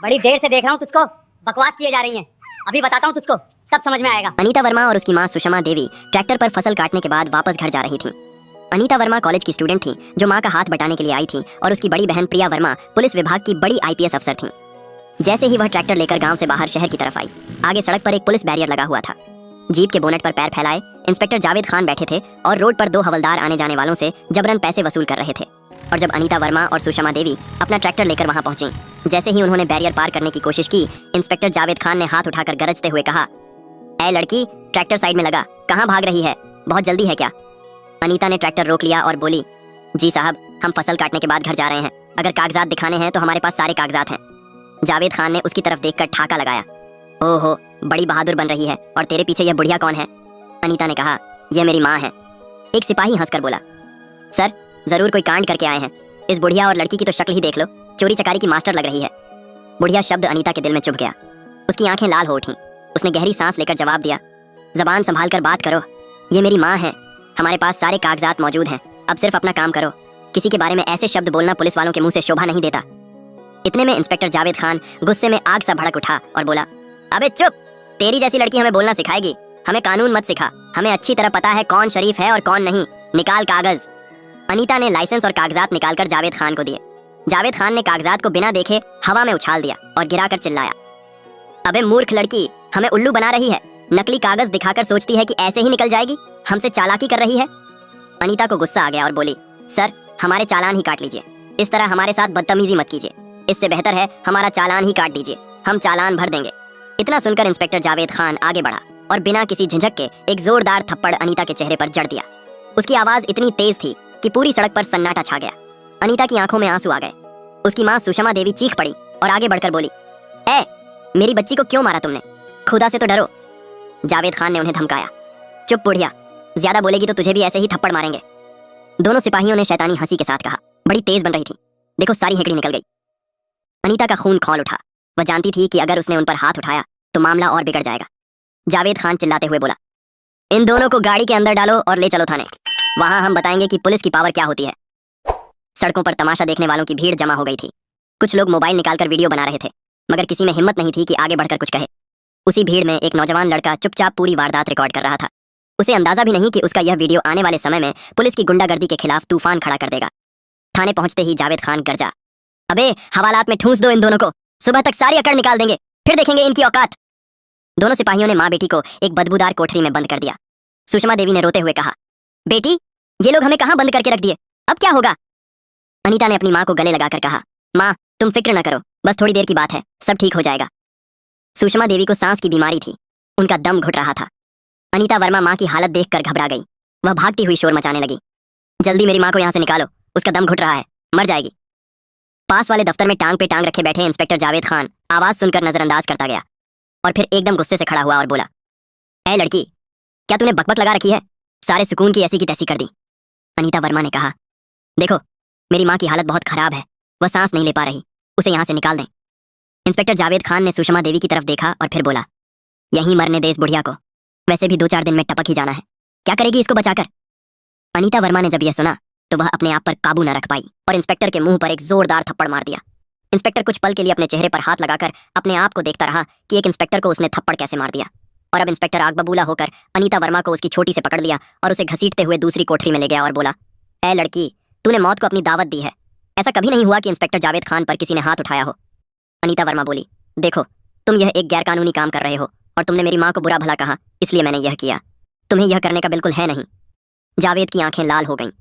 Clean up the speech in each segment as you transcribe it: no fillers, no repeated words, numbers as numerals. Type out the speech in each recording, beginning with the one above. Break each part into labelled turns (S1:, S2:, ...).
S1: बड़ी देर से देख रहा हूँ तुझको बकवास किए जा रही हैं। अभी बताता हूँ तुझको, तब समझ में आएगा।
S2: अनीता वर्मा और उसकी माँ सुषमा देवी ट्रैक्टर पर फसल काटने के बाद वापस घर जा रही थीं। अनीता वर्मा कॉलेज की स्टूडेंट थीं जो माँ का हाथ बटाने के लिए आई थीं और उसकी बड़ी बहन प्रिया वर्मा पुलिस विभाग की बड़ी आईपीएस अफसर थीं। जैसे ही वह ट्रैक्टर लेकर गांव से बाहर शहर की तरफ आई, आगे सड़क पर एक पुलिस बैरियर लगा हुआ था। जीप के बोनट पर पैर फैलाए इंस्पेक्टर जावेद खान बैठे थे और रोड पर दो हवलदार आने जाने वालों से जबरन पैसे वसूल कर रहे थे। और जब अनीता वर्मा और सुषमा देवी अपना ट्रैक्टर लेकर वहां पहुंची, जैसे ही उन्होंने बैरियर पार करने की कोशिश की, इंस्पेक्टर जावेद खान ने हाथ उठाकर गरजते हुए कहा, ए लड़की, ट्रैक्टर साइड में लगा, कहाँ भाग रही है, बहुत जल्दी है क्या? अनीता ने ट्रैक्टर रोक लिया और बोली, जी साहब, हम फसल काटने के बाद घर जा रहे हैं, अगर कागजात दिखाने हैं तो हमारे पास सारे कागजात हैं। जावेद खान ने उसकी तरफ देखकर ठाका लगाया, ओहो, बड़ी बहादुर बन रही है, और तेरे पीछे यह बुढ़िया कौन है? अनीता ने कहा, यह मेरी माँ है। एक सिपाही हंसकर बोला, सर, जरूर कोई कांड करके आए हैं, इस बुढ़िया और लड़की की तो शक्ल ही देख लो, चोरी चकारी की मास्टर लग रही है। बुढ़िया शब्द अनीता के दिल में चुभ गया, उसकी आंखें लाल हो उठीं। उसने गहरी सांस लेकर जवाब दिया, जबान संभाल कर बात करो, ये मेरी माँ है, हमारे पास सारे कागजात मौजूद हैं, अब सिर्फ अपना काम करो, किसी के बारे में ऐसे शब्द बोलना पुलिस वालों के मुंह से शोभा नहीं देता। इतने में इंस्पेक्टर जावेद खान गुस्से में आग सा भड़क उठा और बोला, अबे चुप, तेरी जैसी लड़की हमें बोलना सिखाएगी, हमें कानून मत सिखा, हमें अच्छी तरह पता है कौन शरीफ है और कौन नहीं, निकाल कागज। अनीता ने लाइसेंस और कागजात निकालकर जावेद खान को दिए। जावेद खान ने कागजात को बिना देखे हवा में उछाल दिया और गिराकर चिल्लाया, अबे मूर्ख लड़की, हमें उल्लू बना रही है, नकली कागज दिखाकर सोचती है कि ऐसे ही निकल जाएगी, हमसे चालाकी कर रही है। अनीता को गुस्सा आ गया और बोली, सर, हमारे चालान ही काट लीजिए, इस तरह हमारे साथ बदतमीजी मत कीजिए, इससे बेहतर है हमारा चालान ही काट दीजिए, हम चालान भर देंगे। इतना सुनकर इंस्पेक्टर जावेद खान आगे बढ़ा और बिना किसी झिझक के एक जोरदार थप्पड़ अनीता के चेहरे पर जड़ दिया। उसकी आवाज इतनी तेज थी कि पूरी सड़क पर सन्नाटा छा गया। अनीता की आंखों में आंसू आ गए। उसकी माँ सुषमा देवी चीख पड़ी और आगे बढ़कर बोली, ए, मेरी बच्ची को क्यों मारा तुमने? खुदा से तो डरो। जावेद खान ने उन्हें धमकाया, चुप बुढ़िया, ज्यादा बोलेगी तो तुझे भी ऐसे ही थप्पड़ मारेंगे। दोनों सिपाहियों ने शैतानी हंसी के साथ कहा, बड़ी तेज बन रही थी, देखो सारी हेकड़ी निकल गई। अनीता का खून खौल उठा। वह जानती थी कि अगर उसने उन पर हाथ उठाया तो मामला और बिगड़ जाएगा। जावेद खान चिल्लाते हुए बोला, इन दोनों को गाड़ी के अंदर डालो और ले चलो थाने, वहां हम बताएंगे कि पुलिस की पावर क्या होती है। सड़कों पर तमाशा देखने वालों की भीड़ जमा हो गई थी। कुछ लोग मोबाइल निकालकर वीडियो बना रहे थे, मगर किसी में हिम्मत नहीं थी कि आगे बढ़कर कुछ कहे। उसी भीड़ में एक नौजवान लड़का चुपचाप पूरी वारदात रिकॉर्ड कर रहा था। उसे अंदाजा भी नहीं कि उसका यह वीडियो आने वाले समय में पुलिस की गुंडागर्दी के खिलाफ तूफान खड़ा कर देगा। थाने पहुंचते ही जावेद खान गरजा, अबे हवालात में ठूंस दो इन दोनों को, सुबह तक सारी अकड़ निकाल देंगे, फिर देखेंगे इनकी औकात। दोनों सिपाहियों ने माँ बेटी को एक बदबूदार कोठरी में बंद कर दिया। सुषमा देवी ने रोते हुए कहा, बेटी, ये लोग हमें कहाँ बंद करके रख दिए, अब क्या होगा? अनीता ने अपनी माँ को गले लगाकर कहा, माँ, तुम फिक्र न करो, बस थोड़ी देर की बात है, सब ठीक हो जाएगा। सुषमा देवी को सांस की बीमारी थी, उनका दम घुट रहा था। अनीता वर्मा माँ की हालत देखकर घबरा गई। वह भागती हुई शोर मचाने लगी, जल्दी मेरी माँ को यहाँ से निकालो, उसका दम घुट रहा है, मर जाएगी। पास वाले दफ्तर में टांग पे टांग रखे बैठे इंस्पेक्टर जावेद खान आवाज सुनकर नजरअंदाज करता गया और फिर एकदम गुस्से से खड़ा हुआ और बोला, ए लड़की, क्या तूने बकबक लगा रखी है? सारे सुकून की ऐसी की तैसी कर दी। अनीता वर्मा ने कहा, देखो, मेरी माँ की हालत बहुत खराब है, वह सांस नहीं ले पा रही, उसे यहाँ से निकाल दें। इंस्पेक्टर जावेद खान ने सुषमा देवी की तरफ देखा और फिर बोला, यहीं मरने दे इस बुढ़िया को, वैसे भी 2-4 दिन में टपक ही जाना है, क्या करेगी इसको बचाकर? अनीता वर्मा ने जब यह सुना तो वह अपने आप पर काबू न रख पाई और इंस्पेक्टर के मुंह पर एक जोरदार थप्पड़ मार दिया। इंस्पेक्टर कुछ पल के लिए अपने चेहरे पर हाथ लगाकर अपने आप को देखता रहा कि एक इंस्पेक्टर को उसने थप्पड़ कैसे मार दिया। और अब इंस्पेक्टर आग बबूला होकर अनीता वर्मा को उसकी छोटी से पकड़ लिया और उसे घसीटते हुए दूसरी कोठरी में ले गया और बोला, ए लड़की, तूने मौत को अपनी दावत दी है, ऐसा कभी नहीं हुआ कि इंस्पेक्टर जावेद खान पर किसी ने हाथ उठाया हो। अनीता वर्मा बोली, देखो, तुम यह एक गैरकानूनी काम कर रहे हो और तुमने मेरी माँ को बुरा भला कहा, इसलिए मैंने यह किया, तुम्हें यह करने का बिल्कुल है नहीं। जावेद की आंखें लाल हो गईं।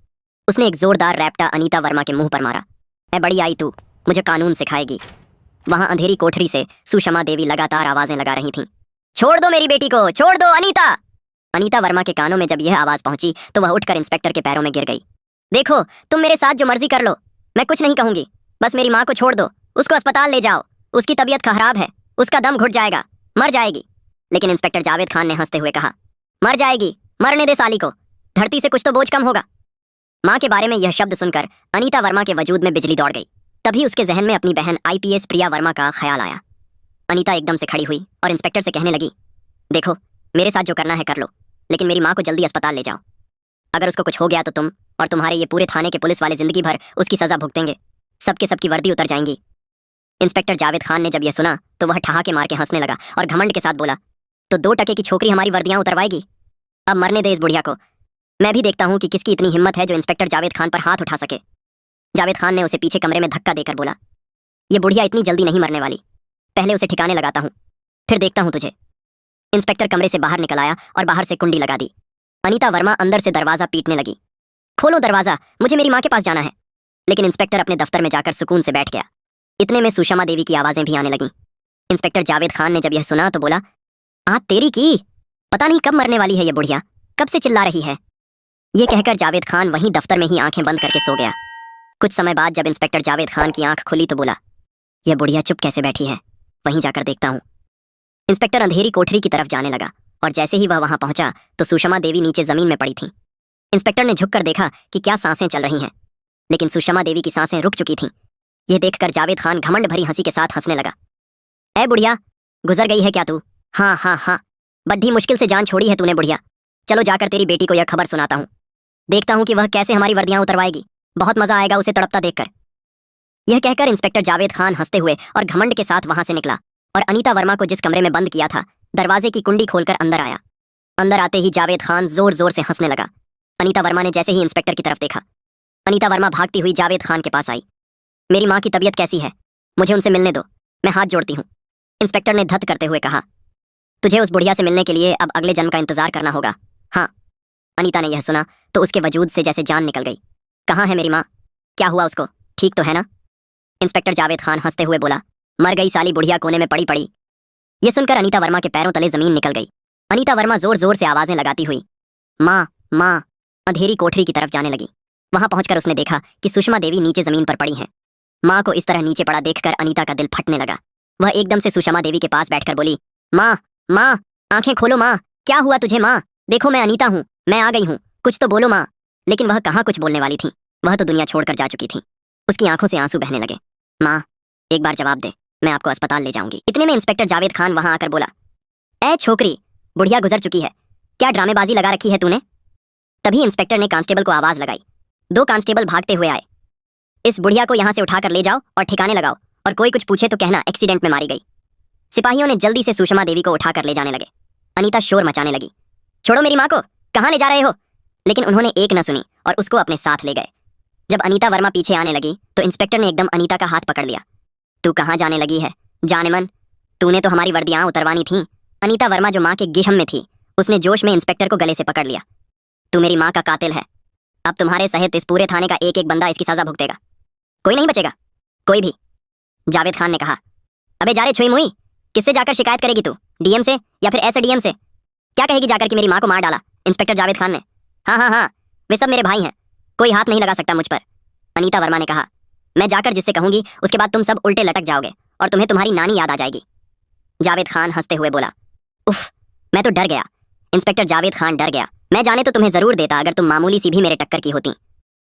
S2: उसने एक जोरदार रैप्टा अनीता वर्मा के मुंह पर मारा, ए बड़ी आई तू, मुझे कानून सिखाएगी। वहां अंधेरी कोठरी से सुषमा देवी लगातार आवाजें लगा रही थीं, छोड़ दो मेरी बेटी को, छोड़ दो अनीता। अनीता वर्मा के कानों में जब यह आवाज पहुंची तो वह उठकर इंस्पेक्टर के पैरों में गिर गई। देखो, तुम मेरे साथ जो मर्जी कर लो, मैं कुछ नहीं कहूंगी, बस मेरी माँ को छोड़ दो, उसको अस्पताल ले जाओ, उसकी तबीयत खराब है, उसका दम घुट जाएगा, मर जाएगी। लेकिन इंस्पेक्टर जावेद खान ने हंसते हुए कहा, मर जाएगी, मरने दे साली को, धरती से कुछ तो बोझ कम होगा। माँ के बारे में यह शब्द सुनकर अनीता वर्मा के वजूद में बिजली दौड़ गई। तभी उसके जहन में अपनी बहन आईपीएस प्रिया वर्मा का ख्याल आया। अनीता एकदम से खड़ी हुई और इंस्पेक्टर से कहने लगी, देखो, मेरे साथ जो करना है कर लो, लेकिन मेरी माँ को जल्दी अस्पताल ले जाओ। अगर उसको कुछ हो गया तो तुम और तुम्हारे ये पूरे थाने के पुलिस वाले जिंदगी भर उसकी सजा भुगतेंगे, सबकी वर्दी उतर जाएंगी। इंस्पेक्टर जावेद खान ने जब यह सुना तो वह ठहाके मार के हंसने लगा और घमंड के साथ बोला, तो 2 टके की छोकरी हमारी वर्दियां उतरवाएगी? अब मरने दे इस बुढ़िया को। मैं भी देखता हूं कि किसकी इतनी हिम्मत है जो इंस्पेक्टर जावेद खान पर हाथ उठा सके। जावेद खान ने उसे पीछे कमरे में धक्का देकर बोला, ये बुढ़िया इतनी जल्दी नहीं मरने वाली, पहले उसे ठिकाने लगाता हूं, फिर देखता हूं तुझे। इंस्पेक्टर कमरे से बाहर निकल आया और बाहर से कुंडी लगा दी। अनीता वर्मा अंदर से दरवाजा पीटने लगी, खोलो दरवाजा, मुझे मेरी माँ के पास जाना है। लेकिन इंस्पेक्टर अपने दफ्तर में जाकर सुकून से बैठ गया। इतने में सुषमा देवी की आवाजें भी आने लगीं। इंस्पेक्टर जावेद खान ने जब यह सुना तो बोला, आज तेरी की, पता नहीं कब मरने वाली है ये बुढ़िया, कब से चिल्ला रही है। यह कहकर जावेद खान वहीं दफ्तर में ही आंखें बंद करके सो गया। कुछ समय बाद जब इंस्पेक्टर जावेद खान की आंख खुली तो बोला, यह बुढ़िया चुप कैसे बैठी है, वहीं जाकर देखता हूं। इंस्पेक्टर अंधेरी कोठरी की तरफ जाने लगा और जैसे ही वह वहां पहुंचा तो सुषमा देवी नीचे जमीन में पड़ी थीं। इंस्पेक्टर ने झुककर देखा कि क्या सांसें चल रही हैं, लेकिन सुषमा देवी की सांसें रुक चुकी थीं। यह देखकर जावेद खान घमंड भरी हंसी के साथ हंसने लगा। ए बुढ़िया, गुजर गई है क्या तू? हाँ हाँ हाँ, बड़ी मुश्किल से जान छोड़ी है तूने बुढ़िया। चलो जाकर तेरी बेटी को यह खबर सुनाता हूँ, देखता हूँ कि वह कैसे हमारी वर्दियां उतरवाएगी। बहुत मजा आएगा उसे तड़पता देखकर। यह कहकर इंस्पेक्टर जावेद खान हंसते हुए और घमंड के साथ वहां से निकला और अनीता वर्मा को जिस कमरे में बंद किया था दरवाजे की कुंडी खोलकर अंदर आया। अंदर आते ही जावेद खान जोर जोर से हंसने लगा। अनीता वर्मा ने जैसे ही इंस्पेक्टर की तरफ देखा, अनीता वर्मा भागती हुई जावेद खान के पास आई। मेरी माँ की तबीयत कैसी है? मुझे उनसे मिलने दो, मैं हाथ जोड़ती हूँ। इंस्पेक्टर ने धत करते हुए कहा, तुझे उस बुढ़िया से मिलने के लिए अब अगले जन्म का इंतजार करना होगा। हाँ। अनीता ने यह सुना तो उसके वजूद से जैसे जान निकल गई। कहाँ है मेरी माँ? क्या हुआ उसको? ठीक तो है ना? इंस्पेक्टर जावेद खान हंसते हुए बोला, मर गई साली बुढ़िया कोने में पड़ी पड़ी। यह सुनकर अनीता वर्मा के पैरों तले जमीन निकल गई। अनीता वर्मा जोर जोर से आवाजें लगाती हुई माँ माँ अंधेरी कोठरी की तरफ जाने लगी। वहां पहुंचकर उसने देखा कि सुषमा देवी नीचे जमीन पर पड़ी हैं। माँ को इस तरह नीचे पड़ा देखकर अनीता का दिल फटने लगा। वह एकदम से सुषमा देवी के पास बैठकर बोली, माँ माँ, आंखें खोलो माँ, क्या हुआ तुझे माँ? देखो मैं अनीता हूँ, मैं आ गई हूँ, कुछ तो बोलो माँ। लेकिन वह कहाँ कुछ बोलने वाली थी, वह तो दुनिया छोड़कर जा चुकी थी। उसकी आंखों से आंसू बहने लगे। माँ, एक बार जवाब दे, मैं आपको अस्पताल ले जाऊंगी। इतने में इंस्पेक्टर जावेद खान वहां आकर बोला, ए छोकरी, बुढ़िया गुजर चुकी है, क्या ड्रामेबाजी लगा रखी है तूने? तभी इंस्पेक्टर ने कांस्टेबल को आवाज लगाई। 2 कांस्टेबल भागते हुए आए। इस बुढ़िया को यहाँ से उठाकर ले जाओ और ठिकाने लगाओ, और कोई कुछ पूछे तो कहना एक्सीडेंट में मारी गई। सिपाहियों ने जल्दी से सुषमा देवी को उठाकर ले जाने लगे। अनीता शोर मचाने लगी, छोड़ो मेरी माँ को, कहाँ ले जा रहे हो? लेकिन उन्होंने एक न सुनी और उसको अपने साथ ले गए। जब अनीता वर्मा पीछे आने लगी तो इंस्पेक्टर ने एकदम अनीता का हाथ पकड़ लिया। तू कहाँ जाने लगी है जानेमन? तूने तो हमारी वर्दियां उतरवानी थी। अनीता वर्मा जो माँ के गिशम में थी, उसने जोश में इंस्पेक्टर को गले से पकड़ लिया। तू मेरी माँ का कातिल है, अब तुम्हारे सहित इस पूरे थाने का एक एक बंदा इसकी सजा भुगतेगा, कोई नहीं बचेगा, कोई भी। जावेद खान ने कहा, अबे जा रे छुई मुई, किससे जाकर शिकायत करेगी तू? डीएम से या फिर एसडीएम से? क्या कहेगी जाकर कि मेरी माँ को मार डाला इंस्पेक्टर जावेद खान ने? हाँ हाँ हाँ, वे सब मेरे भाई हैं, कोई हाथ नहीं लगा सकता मुझ पर। अनीता वर्मा ने कहा, मैं जाकर जिससे कहूंगी उसके बाद तुम सब उल्टे लटक जाओगे और तुम्हें तुम्हारी नानी याद आ जाएगी। जावेद खान हंसते हुए बोला, उफ, मैं तो डर गया। इंस्पेक्टर जावेद खान डर गया। मैं जाने तो तुम्हें जरूर देता अगर तुम मामूली सी भी मेरे टक्कर की होती।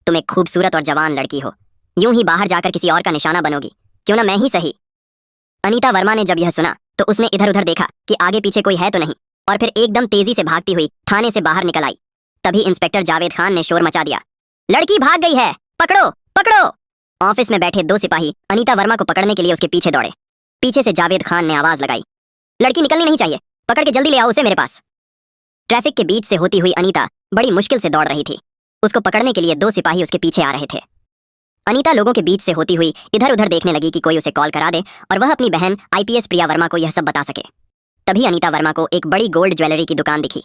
S2: तुम एक खूबसूरत और जवान लड़की हो, यूं ही बाहर जाकर किसी और का निशाना बनोगी, क्यों ना मैं ही सही। अनीता वर्मा ने जब यह सुना तो उसने इधर उधर देखा कि आगे पीछे कोई है तो नहीं, और फिर एकदम तेजी से भागती हुई थाने से बाहर निकल आई। तभी इंस्पेक्टर जावेद खान ने शोर मचा दिया, लड़की भाग गई है, पकड़ो पकड़ो। ऑफिस में बैठे 2 सिपाही अनीता वर्मा को पकड़ने के लिए उसके पीछे दौड़े। पीछे से जावेद खान ने आवाज लगाई, लड़की निकलनी नहीं चाहिए, पकड़ के जल्दी ले आओ उसे मेरे पास। ट्रैफिक के बीच से होती हुई अनीता बड़ी मुश्किल से दौड़ रही थी। उसको पकड़ने के लिए 2 सिपाही उसके पीछे आ रहे थे। अनीता लोगों के बीच से होती हुई इधर उधर देखने लगी कि कोई उसे कॉल करा दे और वह अपनी बहन आईपीएस प्रिया वर्मा को यह सब बता सके। तभी अनीता वर्मा को एक बड़ी गोल्ड ज्वेलरी की दुकान दिखी।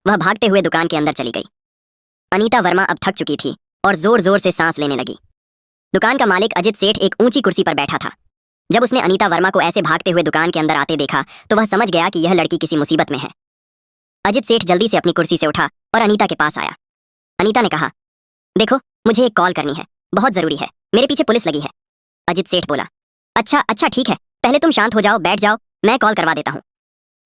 S2: वह भागते हुए दुकान के अंदर चली गई। अनीता वर्मा अब थक चुकी थी और जोर जोर से सांस लेने लगी। दुकान का मालिक अजित सेठ एक ऊंची कुर्सी पर बैठा था। जब उसने अनीता वर्मा को ऐसे भागते हुए दुकान के अंदर आते देखा तो वह समझ गया कि यह लड़की किसी मुसीबत में है। अजित सेठ जल्दी से अपनी कुर्सी से उठा और अनीता के पास आया। अनीता ने कहा, देखो मुझे एक कॉल करनी है, बहुत जरूरी है, मेरे पीछे पुलिस लगी है। अजित सेठ बोला, अच्छा अच्छा ठीक है, पहले तुम शांत हो जाओ, बैठ जाओ, मैं कॉल करवा देता हूँ।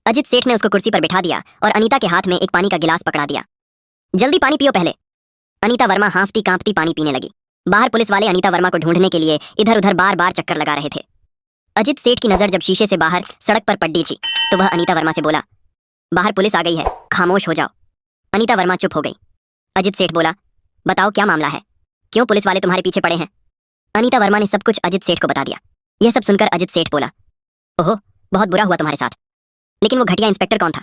S2: अजित सेठ ने उसको कुर्सी पर बिठा दिया और अनीता के हाथ में एक पानी का गिलास पकड़ा दिया। जल्दी पानी पियो पहले। अनीता वर्मा हांफती कांपती पानी पीने लगी। बाहर पुलिस वाले अनीता वर्मा को ढूंढने के लिए इधर उधर बार बार चक्कर लगा रहे थे। अजित सेठ की नजर जब शीशे से बाहर सड़क पर पड़ ची तो वह अनीता वर्मा से बोला, बाहर पुलिस आ गई है, खामोश हो जाओ। अनीता वर्मा चुप हो गई। अजित सेठ बोला, बताओ क्या मामला है, क्यों पुलिस वाले तुम्हारे पीछे पड़े हैं? अनीता वर्मा ने सब कुछ अजित सेठ को बता दिया। यह सब सुनकर अजित सेठ बोला, ओहो, बहुत बुरा हुआ तुम्हारे साथ। लेकिन वो घटिया इंस्पेक्टर कौन था?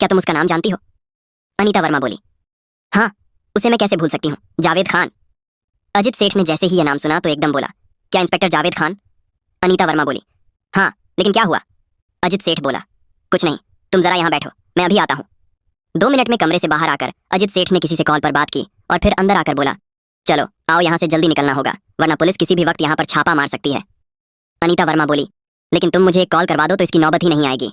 S2: क्या तुम उसका नाम जानती हो? अनीता वर्मा बोली, हाँ, उसे मैं कैसे भूल सकती हूँ, जावेद खान। अजित सेठ ने जैसे ही यह नाम सुना तो एकदम बोला, क्या इंस्पेक्टर जावेद खान? अनीता वर्मा बोली, हाँ, लेकिन क्या हुआ? अजित सेठ बोला, कुछ नहीं, तुम जरा यहाँ बैठो, मैं अभी आता हूँ। 2 मिनट में कमरे से बाहर आकर अजित सेठ ने किसी से कॉल पर बात की और फिर अंदर आकर बोला, चलो आओ, यहाँ से जल्दी निकलना होगा, वरना पुलिस किसी भी वक्त यहाँ पर छापा मार सकती है। अनीता वर्मा बोली, लेकिन तुम मुझे एक कॉल करवा दो तो इसकी नौबत ही नहीं आएगी।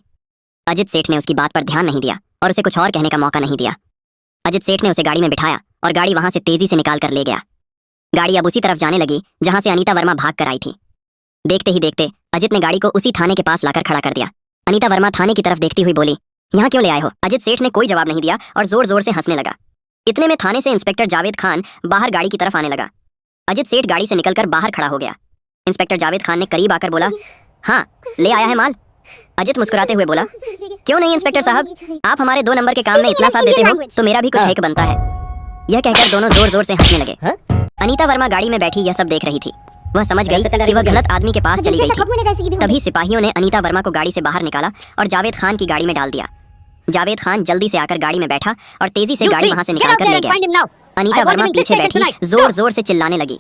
S2: अजित सेठ ने उसकी बात पर ध्यान नहीं दिया और उसे कुछ और कहने का मौका नहीं दिया। अजित सेठ ने उसे गाड़ी में बिठाया और गाड़ी वहां से तेजी से निकाल कर ले गया। गाड़ी अब उसी तरफ जाने लगी जहां से अनीता वर्मा भाग कर आई थी। देखते ही देखते अजित ने गाड़ी को उसी थाने के पास लाकर खड़ा कर दिया। अनीता वर्मा थाने की तरफ देखती हुई बोली, यहाँ क्यों ले आए हो? अजित सेठ ने कोई जवाब नहीं दिया और जोर जोर से हंसने लगा। इतने में थाने से इंस्पेक्टर जावेद खान बाहर गाड़ी की तरफ आने लगा। अजित सेठ गाड़ी से निकलकर बाहर खड़ा हो गया। इंस्पेक्टर जावेद खान ने करीब आकर बोला, हाँ, ले आया है माल? अजित मुस्कुराते हुए बोला, क्यों नहीं इंस्पेक्टर साहब, आप हमारे 2 नंबर के काम में इतना साथ देते हो तो मेरा भी कुछ हक बनता है। यह कहकर दोनों जोर जोर से हंसने लगे। अनीता वर्मा गाड़ी में बैठी यह सब देख रही थी। वह समझ गई कि वह गलत आदमी के पास चली गई थी। तभी सिपाहियों ने अनीता वर्मा को गाड़ी से बाहर निकाला और जावेद खान की गाड़ी में डाल दिया। जावेद खान जल्दी से आकर गाड़ी में बैठा और तेजी से गाड़ी वहां से निकाल कर ले गया। अनीता वर्मा पीछे बैठी जोर जोर से चिल्लाने लगी,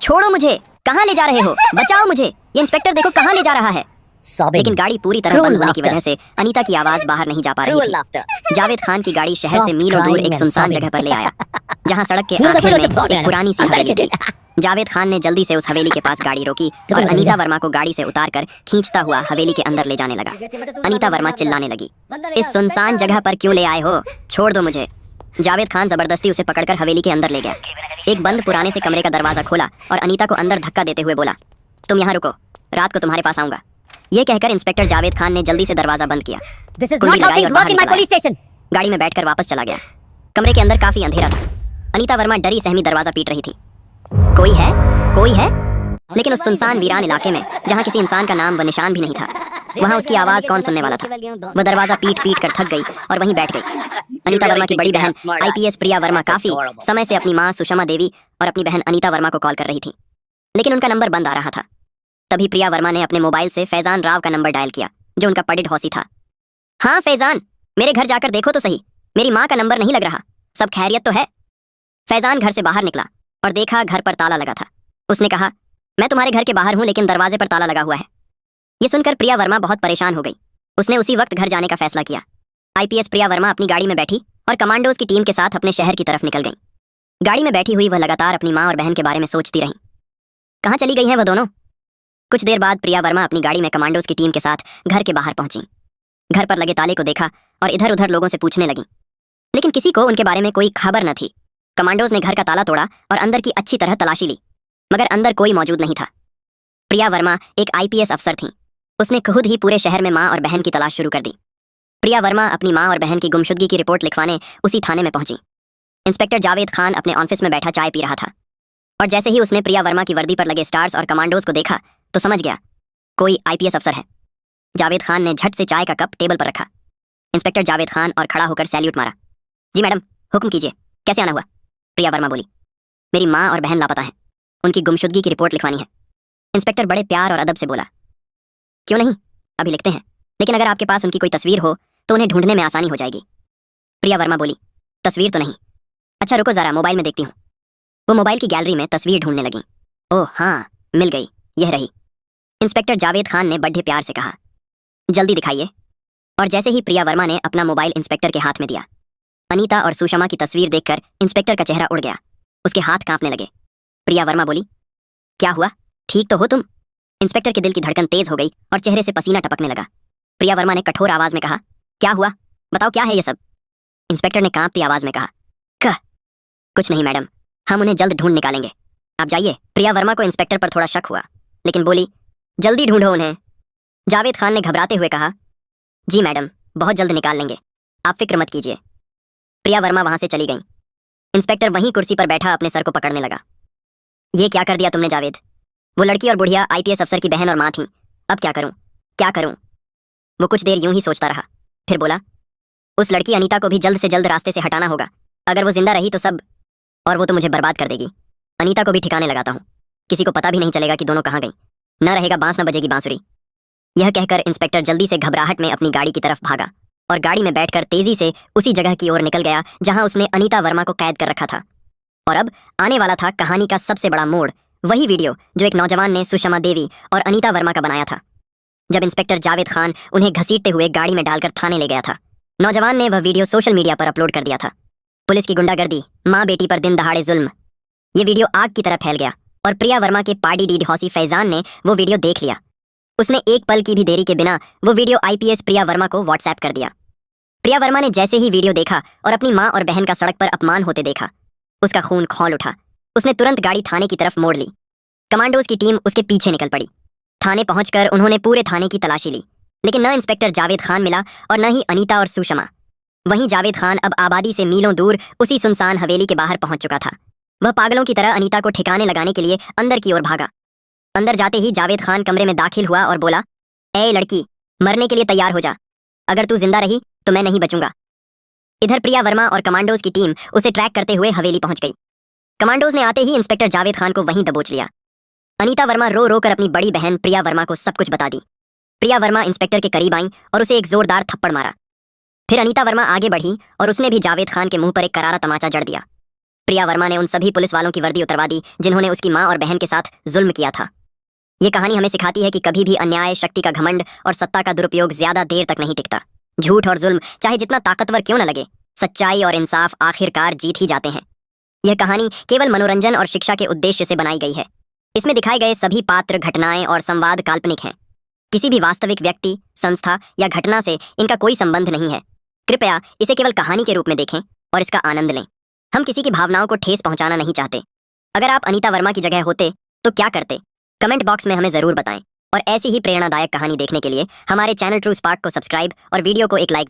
S2: छोड़ो मुझे, कहाँ ले जा रहे हो? बचाओ मुझे, ये इंस्पेक्टर देखो कहाँ ले जा रहा है। लेकिन गाड़ी पूरी तरह बंद होने की वजह से अनीता की आवाज बाहर नहीं जा पा रही थी। जावेद खान की गाड़ी शहर से मीलों दूर एक सुनसान जगह पर ले आया, जहां सड़क के आखिर में एक पुरानी सी हवेली थी। जावेद खान ने जल्दी से उस हवेली के पास गाड़ी रोकी और अनीता वर्मा को गाड़ी से उतारकर खींचता हुआ हवेली के अंदर ले जाने लगा। अनीता वर्मा चिल्लाने लगी, इस सुनसान जगह पर क्यों ले आए हो? छोड़ दो मुझे। जावेद खान जबरदस्ती उसे पकड़कर हवेली के अंदर ले गया। एक बंद पुराने से कमरे का दरवाजा खोला और अनीता को अंदर धक्का देते हुए बोला, तुम यहाँ रुको, रात को तुम्हारे पास आऊंगा। ये कहकर इंस्पेक्टर जावेद खान ने जल्दी से दरवाजा बंद किया। कुंडी लगाई और बाहर निकल आया। गाड़ी में बैठकर वापस चला गया। कमरे के अंदर काफी अंधेरा था। अनीता वर्मा डरी सहमी दरवाजा पीट रही थी। कोई है? कोई है? लेकिन उस सुनसान वीरान इलाके में जहाँ किसी इंसान का नाम व निशान भी नहीं था, वहाँ उसकी आवाज कौन सुनने वाला था? वह दरवाजा पीट पीट कर थक गई और वहीं बैठ गई। अनीता वर्मा की बड़ी बहन IPS प्रिया वर्मा काफी समय से अपनी माँ सुषमा देवी और अपनी बहन अनीता वर्मा को कॉल कर रही थी, लेकिन उनका नंबर बंद आ रहा था। तभी प्रिया वर्मा ने अपने मोबाइल से फैजान राव का नंबर डायल किया, जो उनका पडिड हौसी था। हाँ फैजान, मेरे घर जाकर देखो तो सही, मेरी माँ का नंबर नहीं लग रहा, सब खैरियत तो है? फैजान घर से बाहर निकला और देखा घर पर ताला लगा था। उसने कहा, मैं तुम्हारे घर के बाहर हूँ लेकिन दरवाजे पर ताला लगा हुआ है। ये सुनकर प्रिया वर्मा बहुत परेशान हो गई। उसने उसी वक्त घर जाने का फैसला किया। IPS प्रिया वर्मा अपनी गाड़ी में बैठी और कमांडोज की टीम के साथ अपने शहर की तरफ निकल गई। गाड़ी में बैठी हुई वह लगातार अपनी माँ और बहन के बारे में सोचती रही। कहाँ चली गई हैं वह दोनों? कुछ देर बाद प्रिया वर्मा अपनी गाड़ी में कमांडोज की टीम के साथ घर के बाहर पहुंची। घर पर लगे ताले को देखा और इधर उधर लोगों से पूछने लगी, लेकिन किसी को उनके बारे में कोई खबर न थी। कमांडोज ने घर का ताला तोड़ा और अंदर की अच्छी तरह तलाशी ली, मगर अंदर कोई मौजूद नहीं था। प्रिया वर्मा एक IPS अफसर थीं। उसने खुद ही पूरे शहर में माँ और बहन की तलाश शुरू कर दी। प्रिया वर्मा अपनी माँ और बहन की गुमशुदगी की रिपोर्ट लिखवाने उसी थाने में पहुंची। इंस्पेक्टर जावेद खान अपने ऑफिस में बैठा चाय पी रहा था और जैसे ही उसने प्रिया वर्मा की वर्दी पर लगे स्टार्स और कमांडोज को देखा तो समझ गया कोई IPS अफसर है। जावेद खान ने झट से चाय का कप टेबल पर रखा। इंस्पेक्टर जावेद खान और खड़ा होकर सैल्यूट मारा। जी मैडम, हुक्म कीजिए, कैसे आना हुआ? प्रिया वर्मा बोली, मेरी माँ और बहन लापता हैं, उनकी गुमशुदगी की रिपोर्ट लिखवानी है। इंस्पेक्टर बड़े प्यार और अदब से बोला, क्यों नहीं, अभी लिखते हैं, लेकिन अगर आपके पास उनकी कोई तस्वीर हो तो उन्हें ढूंढने में आसानी हो जाएगी। प्रिया वर्मा बोली, तस्वीर तो नहीं। अच्छा रुको जरा, मोबाइल में देखती हूँ। वो मोबाइल की गैलरी में तस्वीर ढूंढने लगी। ओह हाँ, मिल गई, यह रही। इंस्पेक्टर जावेद खान ने बड़े प्यार से कहा, जल्दी दिखाइए। और जैसे ही प्रिया वर्मा ने अपना मोबाइल इंस्पेक्टर के हाथ में दिया, अनीता और सुषमा की तस्वीर देखकर इंस्पेक्टर का चेहरा उड़ गया, उसके हाथ कांपने लगे। प्रिया वर्मा बोली, क्या हुआ, ठीक तो हो तुम? इंस्पेक्टर के दिल की धड़कन तेज हो गई और चेहरे से पसीना टपकने लगा। प्रिया वर्मा ने कठोर आवाज में कहा, क्या हुआ, बताओ क्या है ये सब? इंस्पेक्टर ने कांपती आवाज में कहा, कुछ नहीं मैडम, हम उन्हें जल्द ढूंढ निकालेंगे, आप जाइए। प्रिया वर्मा को इंस्पेक्टर पर थोड़ा शक हुआ, लेकिन बोली, जल्दी ढूंढो उन्हें। जावेद खान ने घबराते हुए कहा, जी मैडम, बहुत जल्द निकाल लेंगे, आप फिक्र मत कीजिए। प्रिया वर्मा वहां से चली गई। इंस्पेक्टर वहीं कुर्सी पर बैठा अपने सर को पकड़ने लगा। ये क्या कर दिया तुमने जावेद? वो लड़की और बुढ़िया IPS अफसर की बहन और माँ थी, अब क्या करूं, क्या करूं? वो कुछ देर यूं ही सोचता रहा, फिर बोला, उस लड़की अनीता को भी जल्द से जल्द रास्ते से हटाना होगा। अगर वो जिंदा रही तो सब, और वो तो मुझे बर्बाद कर देगी। अनीता को भी ठिकाने लगाता हूँ, किसी को पता भी नहीं चलेगा कि दोनों कहाँ गई। न रहेगा बांस न बजेगी बांसुरी। यह कहकर इंस्पेक्टर जल्दी से घबराहट में अपनी गाड़ी की तरफ भागा और गाड़ी में बैठकर तेजी से उसी जगह की ओर निकल गया जहां उसने अनीता वर्मा को कैद कर रखा था। और अब आने वाला था कहानी का सबसे बड़ा मोड़, वही वीडियो जो एक नौजवान ने सुषमा देवी और अनीता वर्मा का बनाया था। जब इंस्पेक्टर जावेद खान उन्हें घसीटते हुए गाड़ी में डालकर थाने ले गया था, नौजवान ने वह वीडियो सोशल मीडिया पर अपलोड कर दिया था। पुलिस की गुंडागर्दी, माँ बेटी पर दिन दहाड़े जुल्म, ये वीडियो आग की तरह फैल गया और प्रिया वर्मा के पार्टी डीड हौसी फैजान ने वो वीडियो देख लिया। उसने एक पल की भी देरी के बिना वो वीडियो आईपीएस प्रिया वर्मा को व्हाट्सएप कर दिया। प्रिया वर्मा ने जैसे ही वीडियो देखा और अपनी माँ और बहन का सड़क पर अपमान होते देखा, उसका खून खौल उठा। उसने तुरंत गाड़ी थाने की तरफ मोड़ ली। कमांडोज की टीम उसके पीछे निकल पड़ी। थाने पहुंचकर उन्होंने पूरे थाने की तलाशी ली, लेकिन न इंस्पेक्टर जावेद खान मिला और न ही अनीता और सुषमा। वहीं जावेद खान अब आबादी से मीलों दूर उसी सुनसान हवेली के बाहर पहुंच चुका था। वह पागलों की तरह अनीता को ठिकाने लगाने के लिए अंदर की ओर भागा। अंदर जाते ही जावेद खान कमरे में दाखिल हुआ और बोला, ए लड़की, मरने के लिए तैयार हो जा। अगर तू जिंदा रही तो मैं नहीं बचूंगा। इधर प्रिया वर्मा और कमांडोज की टीम उसे ट्रैक करते हुए हवेली पहुंच गई। कमांडोज ने आते ही इंस्पेक्टर जावेद खान को वहीं दबोच लिया। अनीता वर्मा रो रो कर अपनी बड़ी बहन प्रिया वर्मा को सब कुछ बता दी। प्रिया वर्मा इंस्पेक्टर के करीब आई और उसे एक जोरदार थप्पड़ मारा। फिर अनीता वर्मा आगे बढ़ी और उसने भी जावेद खान के मुंह पर एक करारा तमाचा जड़ दिया। प्रिया वर्मा ने उन सभी पुलिस वालों की वर्दी उतरवा दी जिन्होंने उसकी माँ और बहन के साथ जुल्म किया था। ये कहानी हमें सिखाती है कि कभी भी अन्याय, शक्ति का घमंड और सत्ता का दुरुपयोग ज्यादा देर तक नहीं टिकता। झूठ और जुल्म चाहे जितना ताकतवर क्यों न लगे, सच्चाई और इंसाफ आखिरकार जीत ही जाते हैं। यह कहानी केवल मनोरंजन और शिक्षा के उद्देश्य से बनाई गई है। इसमें दिखाए गए सभी पात्र, घटनाएं और संवाद काल्पनिक हैं। किसी भी वास्तविक व्यक्ति, संस्था या घटना से इनका कोई संबंध नहीं है। कृपया इसे केवल कहानी के रूप में देखें और इसका आनंद लें। हम किसी की भावनाओं को ठेस पहुंचाना नहीं चाहते। अगर आप अनीता वर्मा की जगह होते तो क्या करते? कमेंट बॉक्स में हमें जरूर बताएं। और ऐसी ही प्रेरणादायक कहानी देखने के लिए हमारे चैनल ट्रू स्पार्क को सब्सक्राइब और वीडियो को एक लाइक